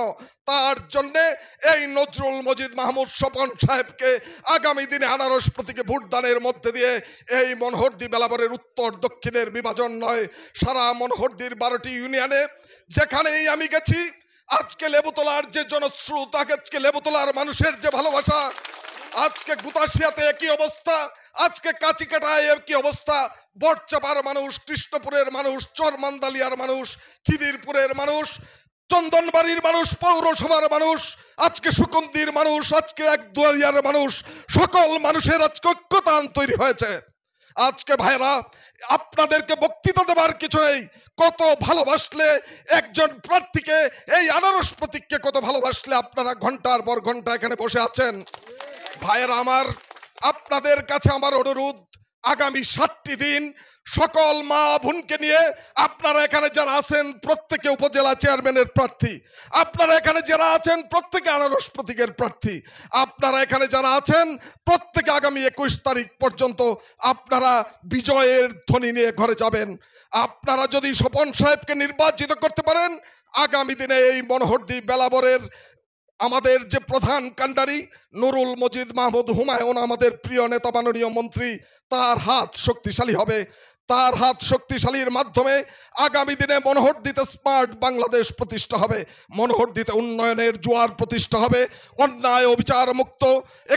তার জন্যে এই নজরুল মজিদ মাহমুদ স্বপন সাহেবকে আগামী দিনে আনারস প্রতীকে ভোটদানের মধ্যে দিয়ে এই মনোহরদী বেলাবরের উত্তর দক্ষিণের বিভাজন নয়, সারা মনোহরদীর 12টি ইউনিয়নে যেখানেই আমি গেছি, আজকে লেবুতলার যে জনস্রোত, আজকে লেবুতলার মানুষের যে ভালোবাসা, আজকে গুতাশিয়াতে একই অবস্থা, আজকে কাচিকাটায় একই অবস্থা, বটচাপার মানুষ, কৃষ্ণপুরের মানুষ, চরমান্দালিয়ার মানুষ, খিদিরপুরের মানুষ, চন্দনবাড়ির মানুষ, পৌরসভার মানুষ, আজকে সুকন্দির মানুষ, আজকে একদুয়ারিয়ার মানুষ, সকল মানুষের আজকে ঐক্যতান তৈরি হয়েছে। আজকে ভাইরা, আপনাদেরকে বক্তৃতা দেবার কিছু নেই। কত ভালোবাসলে একজন প্রার্থীকে, এই আনারস প্রতীককে কত ভালোবাসলে আপনারা ঘন্টার পর ঘন্টা এখানে বসে আছেন। ভাইয়েরা আমার, আপনাদের কাছে আমার অনুরোধ, আগামী 7টি দিন সকল মা বোনকে নিয়ে আপনারা এখানে যারা আছেন প্রত্যেকে উপজেলা চেয়ারম্যানের প্রার্থী, আপনারা এখানে যারা আছেন প্রত্যেকে আনারস প্রতীকের প্রার্থী, আপনারা এখানে যারা আছেন প্রত্যেকে আগামী 21 তারিখ পর্যন্ত আপনারা বিজয়ের ধ্বনি নিয়ে ঘরে যাবেন। আপনারা যদি স্বপন সাহেবকে নির্বাচিত করতে পারেন, আগামী দিনে এই মনোহরদী বেলাবরের আমাদের যে প্রধান কাণ্ডারি নুরুল মজিদ মাহমুদ হুমায়ুন, আমাদের প্রিয় নেতা মাননীয় মন্ত্রী, তার হাত শক্তিশালী হবে। তার হাত শক্তিশালীর মাধ্যমে আগামী দিনে মনোহরদীতে স্মার্ট বাংলাদেশ প্রতিষ্ঠা হবে, মনোহরদীতে উন্নয়নের জোয়ার প্রতিষ্ঠা হবে, অন্যায় ও বিচার মুক্ত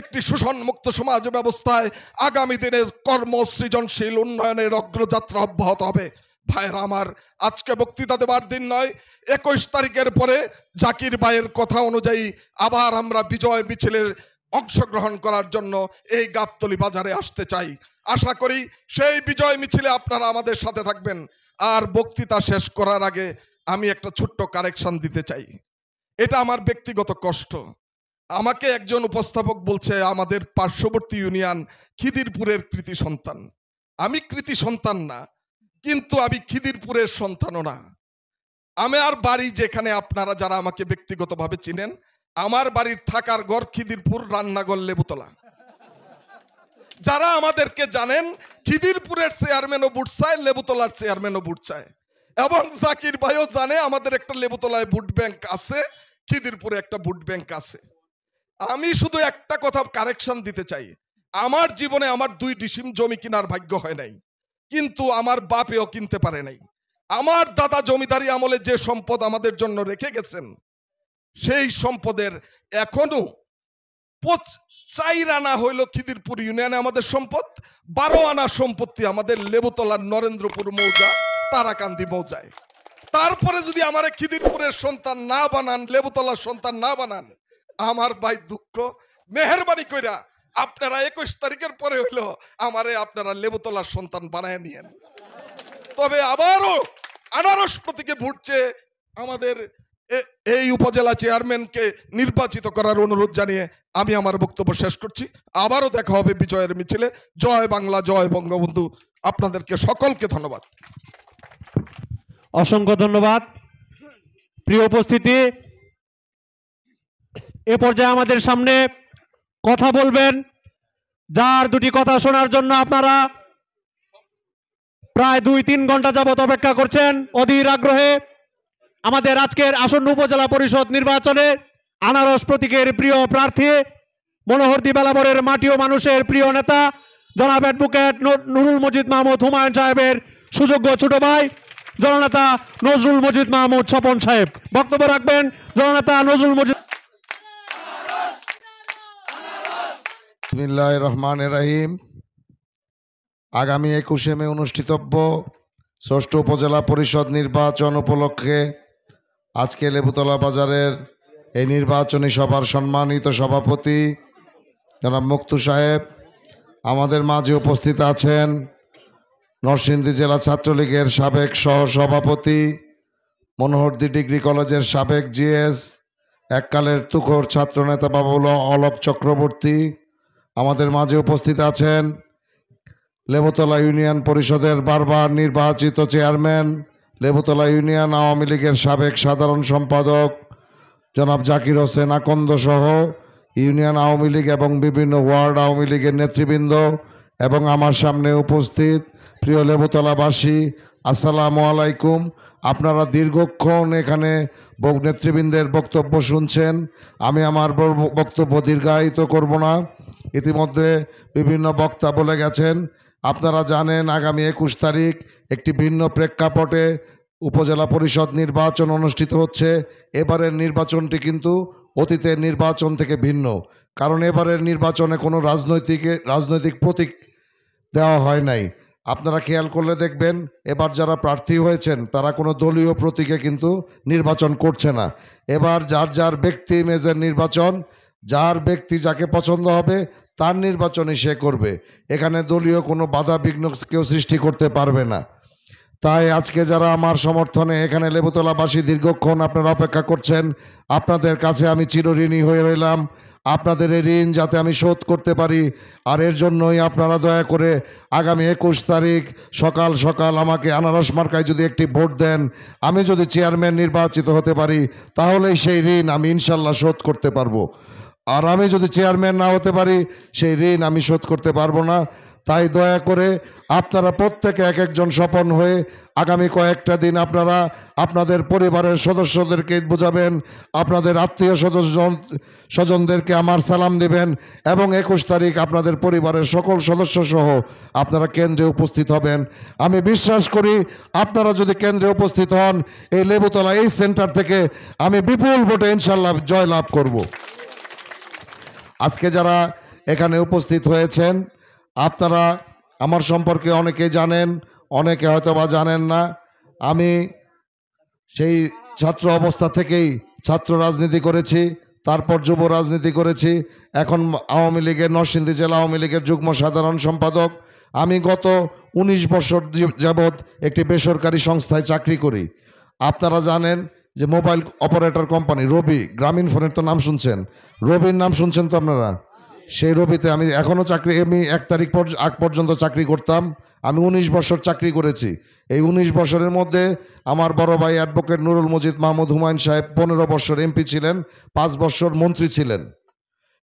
একটি শোষণ মুক্ত সমাজ ব্যবস্থায় আগামী দিনে কর্ম সৃজনশীল উন্নয়নের অগ্রযাত্রা অব্যাহত হবে। ভাইরা আমার, আজকে বক্তৃতা দেবার দিন নয়, 21 তারিখের পরে জাকির ভাইয়ের কথা অনুযায়ী আবার আমরা বিজয় মিছিলের অংশগ্রহণ করার জন্য এই গাবতলী বাজারে আসতে চাই। আশা করি সেই বিজয় মিছিলে আপনারা আমাদের সাথে থাকবেন। আর বক্তৃতা শেষ করার আগে আমি একটা ছোট্ট কারেকশন দিতে চাই। এটা আমার ব্যক্তিগত কষ্ট। আমাকে একজন উপস্থাপক বলছে আমাদের পার্শ্ববর্তী ইউনিয়ন খিদিরপুরের কৃতি সন্তান। আমি কৃতি সন্তান না, কিন্তু আমি খিদিরপুরের সন্তানও না। আমার বাড়ি যেখানে, আপনারা যারা আমাকে ব্যক্তিগতভাবে চিনেন, আমার বাড়ির থাকার ঘর খিদিরপুর, রান্নাঘর লেবুতলা। যারা আমাদেরকে জানেন, খিদিরপুরের চেয়ারম্যানও ভোট চায়, লেবুতলার চেয়ারম্যানও ভোট চায়, এবং জাকির ভাইও জানে আমাদের একটা লেবুতলায় ভোট ব্যাংক আছে, খিদিরপুরে একটা ভোট ব্যাংক আছে। আমি শুধু একটা কথা কারেকশন দিতে চাই, আমার জীবনে আমার 2 ডিসিম জমি কেনার ভাগ্য হয় নাই, কিন্তু আমার বাপেও কিনতে পারে নাই। আমার দাদা জমিদারি আমলে যে সম্পদ আমাদের জন্য রেখে গেছেন, সেই সম্পদের এখনো 4 আনা হইল খিদিরপুর ইউনিয়নে আমাদের সম্পদ, 12 আনা সম্পত্তি আমাদের লেবুতলার নরেন্দ্রপুর মৌজা, তারাকান্দি মৌজায়। তারপরে যদি আমার খিদিরপুরের সন্তান না বানান, লেবুতলার সন্তান না বানান, আমার ভাই দুঃখ। মেহেরবানি কইরা আপনারা 21 তারিখের পরে হইলো আমারে আপনারা লেবুতলার সন্তান বানায় নিয়েন। তবে আবারও আনারস প্রতীকে ভোট চেয়ে আমাদের এই উপজেলা চেয়ারম্যানকে নির্বাচিত করার অনুরোধ জানিয়ে আমি আমার বক্তব্য শেষ করছি। আবারও দেখা হবে বিজয়ের মিছিলে। জয় বাংলা, জয় বঙ্গবন্ধু। আপনাদেরকে সকলকে ধন্যবাদ। অসংখ্য ধন্যবাদ। প্রিয় উপস্থিতি, এ পর্যায়ে আমাদের সামনে কথা বলবেন, যার 2টি কথা শোনার জন্য আপনারা প্রায় 2-3 ঘন্টা যাবত অপেক্ষা করছেন অধীর আগ্রহে। আমাদের আজকের আসন্ন উপজেলা পরিষদ নির্বাচনে আনারস প্রতীকের প্রিয় প্রার্থী, মনোহরদী বেলাবরের মাটি ও মানুষের প্রিয় নেতা জনাব অ্যাডভোকেট নুরুল মজিদ মাহমুদ হুমায়ুন সাহেবের সুযোগ্য ছোট ভাই জননেতা নজরুল মজিদ মাহমুদ স্বপন সাহেব বক্তব্য রাখবেন। জননেতা নজরুল মজিদ। বিসমিল্লাহির রহমানির রহিম। আগামী 21শে মে অনুষ্ঠিতব্য 6ষ্ঠ উপজেলা পরিষদ নির্বাচন উপলক্ষে আজকে লেবুতলা বাজারের এই নির্বাচনী সভার সম্মানিত সভাপতি জনাব মুক্তু সাহেব, আমাদের মাঝে উপস্থিত আছেন নরসিংদী জেলা ছাত্রলীগের সাবেক সহসভাপতি, মনোহরদী ডিগ্রি কলেজের সাবেক জিএস, এককালের তুখোর ছাত্রনেতা বাবুল অলক চক্রবর্তী। আমাদের মাঝে উপস্থিত আছেন লেবুতলা ইউনিয়ন পরিষদের বারবার নির্বাচিত চেয়ারম্যান, লেবুতলা ইউনিয়ন আওয়ামী লীগের সাবেক সাধারণ সম্পাদক জনাব জাকির হোসেন আকন্দ সহ ইউনিয়ন আওয়ামী লীগ এবং বিভিন্ন ওয়ার্ড আওয়ামী লীগের নেতৃবৃন্দ এবং আমার সামনে উপস্থিত প্রিয় লেবুতলাবাসী, আসসালামু আলাইকুম। আপনারা দীর্ঘক্ষণ এখানে নেতৃবৃন্দের বক্তব্য শুনছেন। আমি আমার বক্তব্য দীর্ঘায়িত করব না। ইতিমধ্যে বিভিন্ন বক্তা বলে গেছেন। আপনারা জানেন আগামী 21 তারিখ একটি ভিন্ন প্রেক্ষাপটে উপজেলা পরিষদ নির্বাচন অনুষ্ঠিত হচ্ছে। এবারের নির্বাচনটি কিন্তু অতীতের নির্বাচন থেকে ভিন্ন, কারণ এবারের নির্বাচনে কোনো রাজনৈতিক প্রতীক দেওয়া হয় নাই। আপনারা খেয়াল করলে দেখবেন এবার যারা প্রার্থী হয়েছেন তারা কোনো দলীয় প্রতীকে কিন্তু নির্বাচন করছে না। এবার যার যার ব্যক্তি ইমেজের নির্বাচন, যার ব্যক্তি যাকে পছন্দ হবে তার নির্বাচনই সে করবে। এখানে দলীয় কোনো বাধা বিঘ্ন কেউ সৃষ্টি করতে পারবে না। তাই আজকে যারা আমার সমর্থনে এখানে লেবুতলাবাসী দীর্ঘক্ষণ আপনারা অপেক্ষা করছেন, আপনাদের কাছে আমি চিরঋণী হয়ে রইলাম। আপনাদের এই ঋণ যাতে আমি শোধ করতে পারি, আর এর জন্যই আপনারা দয়া করে আগামী 21 তারিখ সকাল সকাল আমাকে আনারস মার্কায় যদি একটি ভোট দেন, আমি যদি চেয়ারম্যান নির্বাচিত হতে পারি তাহলেই সেই ঋণ আমি ইনশাল্লাহ শোধ করতে পারবো। আর আমি যদি চেয়ারম্যান না হতে পারি সেই ঋণ আমি শোধ করতে পারবো না। তাই দয়া করে আপনারা প্রত্যেকে এক একজন স্বপন হয়ে আগামী কয়েকটা দিন আপনারা আপনাদের পরিবারের সদস্যদেরকে বোঝাবেন, আপনাদের আত্মীয় স্বজনদেরকে আমার সালাম দেবেন এবং 21 তারিখ আপনাদের পরিবারের সকল সদস্য সহ আপনারা কেন্দ্রে উপস্থিত হবেন। আমি বিশ্বাস করি আপনারা যদি কেন্দ্রে উপস্থিত হন, এই লেবুতলা এই সেন্টার থেকে আমি বিপুল ভোটে ইনশাল্লাহ জয়লাভ করব। আজকে যারা এখানে উপস্থিত হয়েছেন আপনারা আমার সম্পর্কে অনেকে জানেন, অনেকে হয়তো বা জানেন না। আমি সেই ছাত্র অবস্থা থেকেই ছাত্র রাজনীতি করেছি, তারপর যুব রাজনীতি করেছি, এখন আওয়ামী লীগের নরসিংদী জেলা আওয়ামী লীগের যুগ্ম সাধারণ সম্পাদক। আমি গত 19 বছর যাবৎ একটি বেসরকারি সংস্থায় চাকরি করি। আপনারা জানেন যে মোবাইল অপারেটর কোম্পানি রবি, গ্রামীণ ফোনের তো নাম শুনছেন, রবির নাম শুনছেন তো আপনারা। সেই রবিতে আমি এখনও চাকরি, আমি 1 তারিখ আগ পর্যন্ত চাকরি করতাম। আমি 19 বছর চাকরি করেছি। এই 19 বছরের মধ্যে আমার বড় ভাই অ্যাডভোকেট নুরুল মজিদ মাহমুদ হুমায়ুন সাহেব 15 বছর এমপি ছিলেন, 5 বছর মন্ত্রী ছিলেন।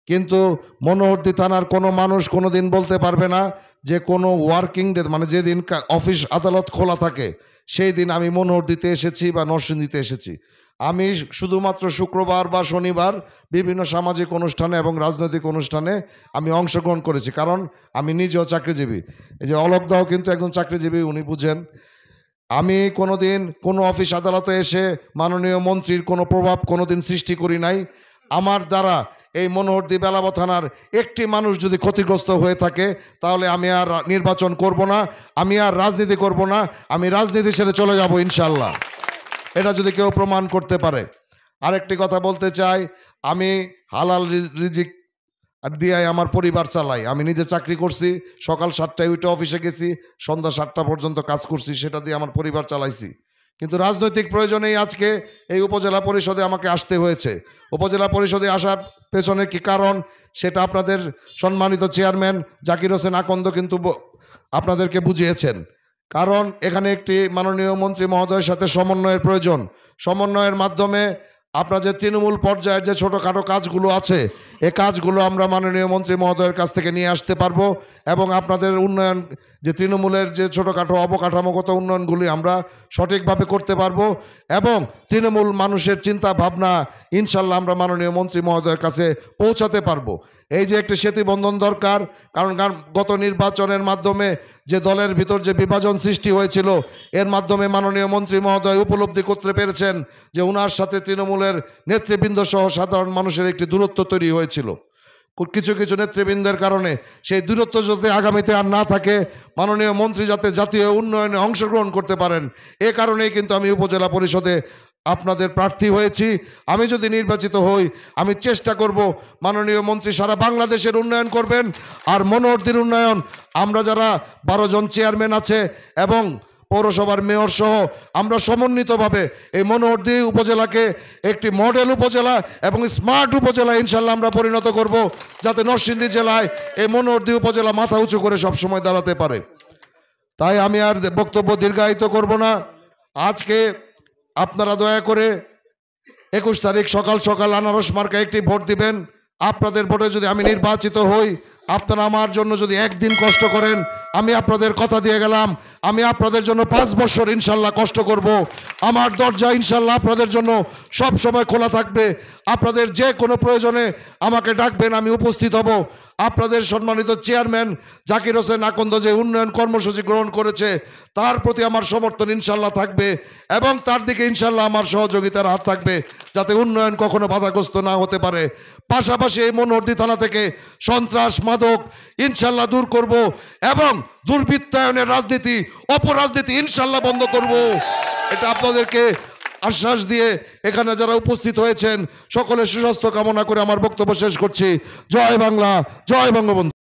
কিন্তু মনোহরদী থানার কোনো মানুষ কোনো দিন বলতে পারবে না যে কোনো ওয়ার্কিং ডে, মানে যেদিন অফিস আদালত খোলা থাকে সেই দিন আমি মনোহরদীতে এসেছি বা নরসিংদীতে এসেছি। আমি শুধুমাত্র শুক্রবার বা শনিবার বিভিন্ন সামাজিক অনুষ্ঠানে এবং রাজনৈতিক অনুষ্ঠানে আমি অংশগ্রহণ করেছি, কারণ আমি নিজেও চাকরিজীবী। এই যে অলকদাও কিন্তু একজন চাকরিজীবী, উনি বুঝেন। আমি কোনো দিন কোনো অফিস আদালতে এসে মাননীয় মন্ত্রীর কোনো প্রভাব কোনো দিন সৃষ্টি করি নাই। আমার দ্বারা এই মনোহরদী বেলাব থানার একটি মানুষ যদি ক্ষতিগ্রস্ত হয়ে থাকে তাহলে আমি আর নির্বাচন করব না, আমি আর রাজনীতি করব না, আমি রাজনীতি ছেড়ে চলে যাব ইনশাল্লাহ। এটা যদি কেউ প্রমাণ করতে পারে। আরেকটি কথা বলতে চাই, আমি হালাল রিজিক দিয়ে আমার পরিবার চালাই। আমি নিজে চাকরি করছি, সকাল 7টায় উঠে অফিসে গেছি, সন্ধ্যা 7টা পর্যন্ত কাজ করছি, সেটা দিয়ে আমার পরিবার চালাইছি। কিন্তু রাজনৈতিক প্রয়োজনেই আজকে এই উপজেলা পরিষদে আমাকে আসতে হয়েছে। উপজেলা পরিষদে আসার পেছনে কি কারণ সেটা আপনাদের সম্মানিত চেয়ারম্যান জাকির হোসেন আকন্দ কিন্তু আপনাদেরকে বুঝিয়েছেন। কারণ এখানে একটি মাননীয় মন্ত্রী মহোদয়ের সাথে সমন্বয়ের প্রয়োজন। সমন্বয়ের মাধ্যমে আপনার যে তৃণমূল পর্যায়ের যে ছোটোখাটো কাজগুলো আছে, এই কাজগুলো আমরা মাননীয় মন্ত্রী মহোদয়ের কাছ থেকে নিয়ে আসতে পারবো এবং আপনাদের উন্নয়ন যে তৃণমূলের যে ছোটোখাটো অবকাঠামোগত উন্নয়নগুলি আমরা সঠিকভাবে করতে পারবো এবং তৃণমূল মানুষের চিন্তা ভাবনা ইনশাল্লাহ আমরা মাননীয় মন্ত্রী মহোদয়ের কাছে পৌঁছাতে পারবো। এই যে একটি সেতুবন্ধন দরকার, কারণ গত নির্বাচনের মাধ্যমে যে দলের ভিতর যে বিভাজন সৃষ্টি হয়েছিল, এর মাধ্যমে মাননীয় মন্ত্রী মহোদয় উপলব্ধি করতে পেরেছেন যে ওনার সাথে তৃণমূলের নেতৃবৃন্দ সহ সাধারণ মানুষের একটি দূরত্ব তৈরি হয়েছিল। কিছু কিছু নেতৃবৃন্দের কারণে সেই দূরত্ব যাতে আগামীতে আর না থাকে, মাননীয় মন্ত্রী যাতে জাতীয় উন্নয়নে অংশগ্রহণ করতে পারেন, এ কারণেই কিন্তু আমি উপজেলা পরিষদে আপনাদের প্রার্থী হয়েছি। আমি যদি নির্বাচিত হই আমি চেষ্টা করব মাননীয় মন্ত্রী সারা বাংলাদেশের উন্নয়ন করবেন, আর মনোহরদীর উন্নয়ন আমরা যারা 12 জন চেয়ারম্যান আছে এবং পৌরসভার মেয়র সহ আমরা সমন্বিতভাবে এই মনোহরদী উপজেলাকে একটি মডেল উপজেলা এবং স্মার্ট উপজেলা ইনশাল্লাহ আমরা পরিণত করব, যাতে নরসিংদী জেলায় এই মনোহরদী উপজেলা মাথা উঁচু করে সবসময় দাঁড়াতে পারে। তাই আমি আর বক্তব্য দীর্ঘায়িত করব না। আজকে আপনারা দয়া করে 21 তারিখ সকাল সকাল আনারস মার্কায় একটি ভোট দিবেন। আপনাদের ভোটে যদি আমি নির্বাচিত হই, আপনারা আমার জন্য যদি একদিন কষ্ট করেন, আমি আপনাদের কথা দিয়ে গেলাম, আমি আপনাদের জন্য 5 বছর ইনশাল্লাহ কষ্ট করব। আমার দরজা ইনশাল্লাহ আপনাদের জন্য সব সময় খোলা থাকবে। আপনাদের যে কোনো প্রয়োজনে আমাকে ডাকবেন, আমি উপস্থিত হব। আপনাদের সম্মানিত চেয়ারম্যান জাকির হোসেন আকন্দ যে উন্নয়ন কর্মসূচি গ্রহণ করেছে, তার প্রতি আমার সমর্থন ইনশাল্লাহ থাকবে এবং তার দিকে ইনশাল্লাহ আমার সহযোগিতার হাত থাকবে, যাতে উন্নয়ন কখনো বাধাগ্রস্ত না হতে পারে। পাশাপাশি এই মনোহরদী থানা থেকে সন্ত্রাস মাদক ইনশাল্লাহ দূর করব এবং দুর্বৃত্তায়নের রাজনীতি, অপরাজনীতি ইনশাল্লাহ বন্ধ করব। এটা আপনাদেরকে আশ্বাস দিয়ে এখানে যারা উপস্থিত হয়েছেন সকলের সুস্বাস্থ্য কামনা করে আমার বক্তব্য শেষ করছি। জয় বাংলা, জয় বঙ্গবন্ধু।